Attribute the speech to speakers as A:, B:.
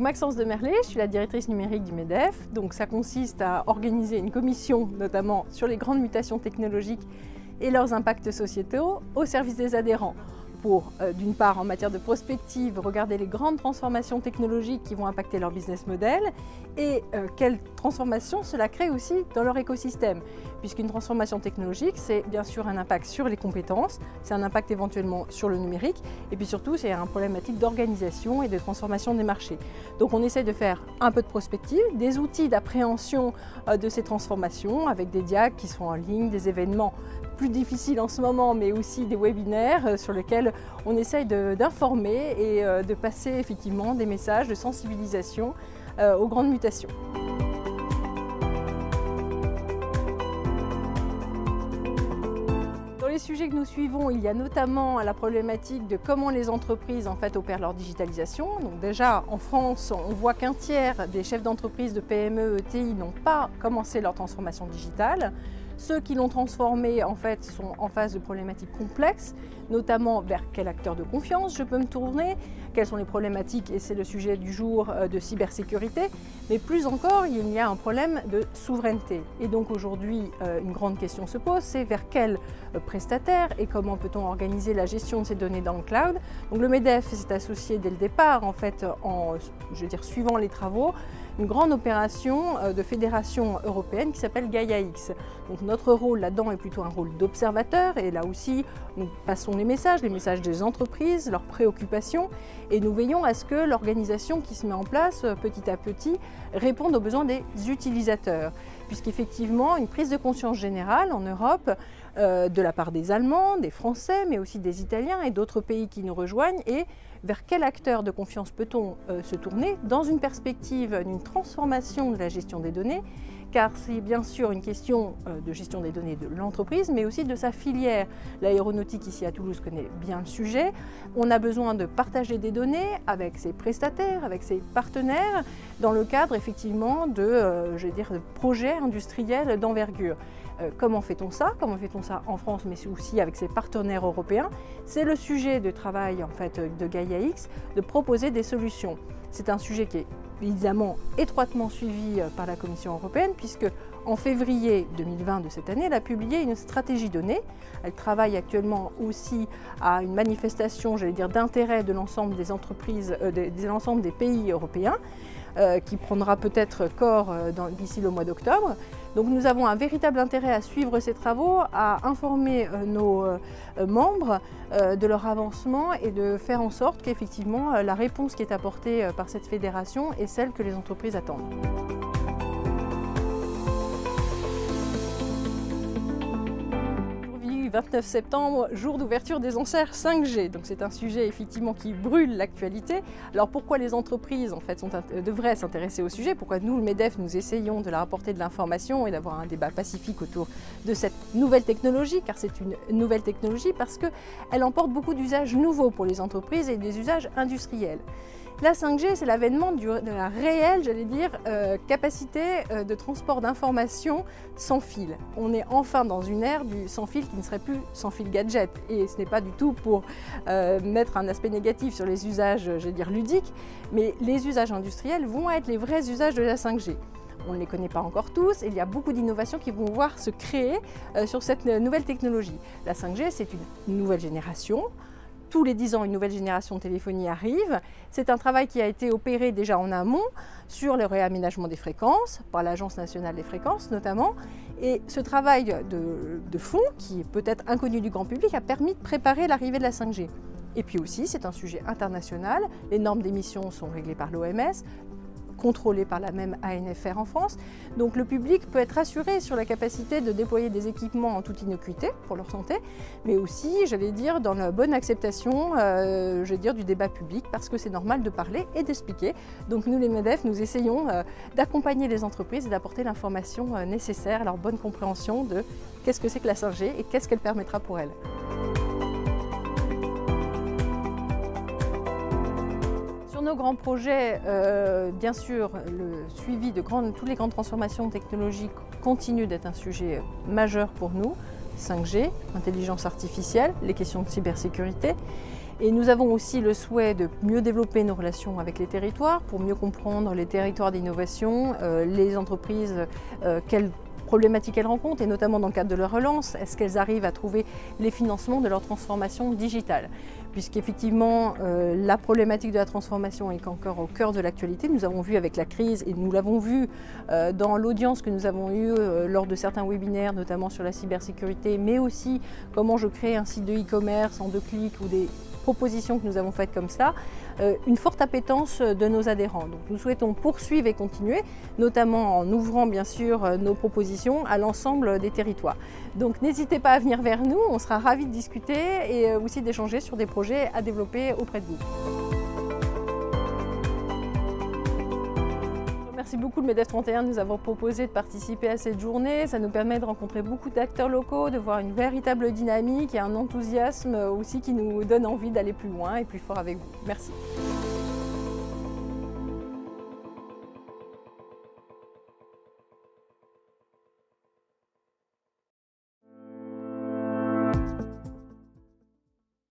A: Maxence Demerlet, je suis la directrice numérique du MEDEF. Donc ça consiste à organiser une commission, notamment sur les grandes mutations technologiques et leurs impacts sociétaux, au service des adhérents. Pour, d'une part, en matière de prospective, regarder les grandes transformations technologiques qui vont impacter leur business model et quelles transformations cela crée aussi dans leur écosystème. Puisqu'une transformation technologique, c'est bien sûr un impact sur les compétences, c'est un impact éventuellement sur le numérique, et puis surtout, c'est un problématique d'organisation et de transformation des marchés. Donc on essaie de faire un peu de prospective, des outils d'appréhension de ces transformations, avec des diags qui sont en ligne, des événements plus difficiles en ce moment, mais aussi des webinaires sur lesquels on essaye d'informer et de passer effectivement des messages de sensibilisation aux grandes mutations. Dans les sujets que nous suivons, il y a notamment la problématique de comment les entreprises opèrent leur digitalisation. Donc déjà, en France, on voit qu'un tiers des chefs d'entreprise de PME, ETI n'ont pas commencé leur transformation digitale. Ceux qui l'ont transformé sont en face de problématiques complexes, notamment vers quel acteur de confiance je peux me tourner, quelles sont les problématiques, et c'est le sujet du jour, de cybersécurité, mais plus encore, il y a un problème de souveraineté. Et donc aujourd'hui, une grande question se pose, c'est vers quel prestataire et comment peut-on organiser la gestion de ces données dans le cloud. Donc le MEDEF s'est associé dès le départ, suivant les travaux, une grande opération de fédération européenne qui s'appelle Gaia-X. Donc notre rôle là-dedans est plutôt un rôle d'observateur, et là aussi nous passons les messages des entreprises, leurs préoccupations, et nous veillons à ce que l'organisation qui se met en place petit à petit réponde aux besoins des utilisateurs. Puisqu'effectivement, une prise de conscience générale en Europe, de la part des Allemands, des Français, mais aussi des Italiens et d'autres pays qui nous rejoignent, et vers quel acteur de confiance peut-on se tourner dans une perspective d'une transformation de la gestion des données, car c'est bien sûr une question de gestion des données de l'entreprise, mais aussi de sa filière. L'aéronautique ici à Toulouse connaît bien le sujet. On a besoin de partager des données avec ses prestataires, avec ses partenaires, dans le cadre effectivement de projets industriels d'envergure. Comment fait-on ça? Comment fait-on ça en France, mais aussi avec ses partenaires européens? C'est le sujet de travail de Gaia-X, de proposer des solutions. C'est un sujet qui est évidemment étroitement suivi par la Commission européenne, puisque en février 2020 de cette année, elle a publié une stratégie donnée. Elle travaille actuellement aussi à une manifestation, d'intérêt de l'ensemble des entreprises, de l'ensemble des pays européens, qui prendra peut-être corps d'ici le mois d'octobre. Donc nous avons un véritable intérêt à suivre ces travaux, à informer nos membres de leur avancement et de faire en sorte qu'effectivement la réponse qui est apportée par cette fédération est celle que les entreprises attendent. 29 septembre, jour d'ouverture des enchères 5G. Donc c'est un sujet effectivement qui brûle l'actualité. Alors pourquoi les entreprises devraient s'intéresser au sujet? Pourquoi nous, le MEDEF, nous essayons de leur apporter de l'information et d'avoir un débat pacifique autour de cette nouvelle technologie? Car c'est une nouvelle technologie parce qu'elle emporte beaucoup d'usages nouveaux pour les entreprises et des usages industriels. La 5G, c'est l'avènement de la réelle, capacité de transport d'informations sans fil. On est enfin dans une ère du sans fil qui ne serait plus sans fil gadget. Et ce n'est pas du tout pour mettre un aspect négatif sur les usages, ludiques, mais les usages industriels vont être les vrais usages de la 5G. On ne les connaît pas encore tous, et il y a beaucoup d'innovations qui vont voir se créer sur cette nouvelle technologie. La 5G, c'est une nouvelle génération. Tous les 10 ans, une nouvelle génération de téléphonie arrive. C'est un travail qui a été opéré déjà en amont sur le réaménagement des fréquences, par l'Agence nationale des fréquences notamment. Et ce travail de fond, qui est peut-être inconnu du grand public, a permis de préparer l'arrivée de la 5G. Et puis aussi, c'est un sujet international. Les normes d'émission sont réglées par l'OMS, contrôlée par la même ANFR en France. Donc le public peut être rassuré sur la capacité de déployer des équipements en toute innocuité pour leur santé, mais aussi, dans la bonne acceptation du débat public, parce que c'est normal de parler et d'expliquer. Donc nous, les MEDEF, nous essayons d'accompagner les entreprises et d'apporter l'information nécessaire à leur bonne compréhension de qu'est-ce que c'est que la 5G et qu'est-ce qu'elle permettra pour elles. Nos grands projets, bien sûr, le suivi de toutes les grandes transformations technologiques continue d'être un sujet majeur pour nous. 5G, intelligence artificielle, les questions de cybersécurité. Et nous avons aussi le souhait de mieux développer nos relations avec les territoires pour mieux comprendre les territoires d'innovation, les entreprises, quelles problématiques elles rencontrent, et notamment dans le cadre de leur relance, est-ce qu'elles arrivent à trouver les financements de leur transformation digitale? Puisqu'effectivement, la problématique de la transformation est encore au cœur de l'actualité. Nous avons vu avec la crise, et nous l'avons vu dans l'audience que nous avons eue lors de certains webinaires, notamment sur la cybersécurité, mais aussi comment je crée un site de e-commerce en 2 clics ou des propositions que nous avons faites comme ça, une forte appétence de nos adhérents. Donc nous souhaitons poursuivre et continuer, notamment en ouvrant bien sûr nos propositions à l'ensemble des territoires. Donc n'hésitez pas à venir vers nous, on sera ravis de discuter et aussi d'échanger sur des projets à développer auprès de vous. Merci beaucoup le MEDEF 31 de nous avoir proposé de participer à cette journée. Ça nous permet de rencontrer beaucoup d'acteurs locaux, de voir une véritable dynamique et un enthousiasme aussi qui nous donne envie d'aller plus loin et plus fort avec vous. Merci.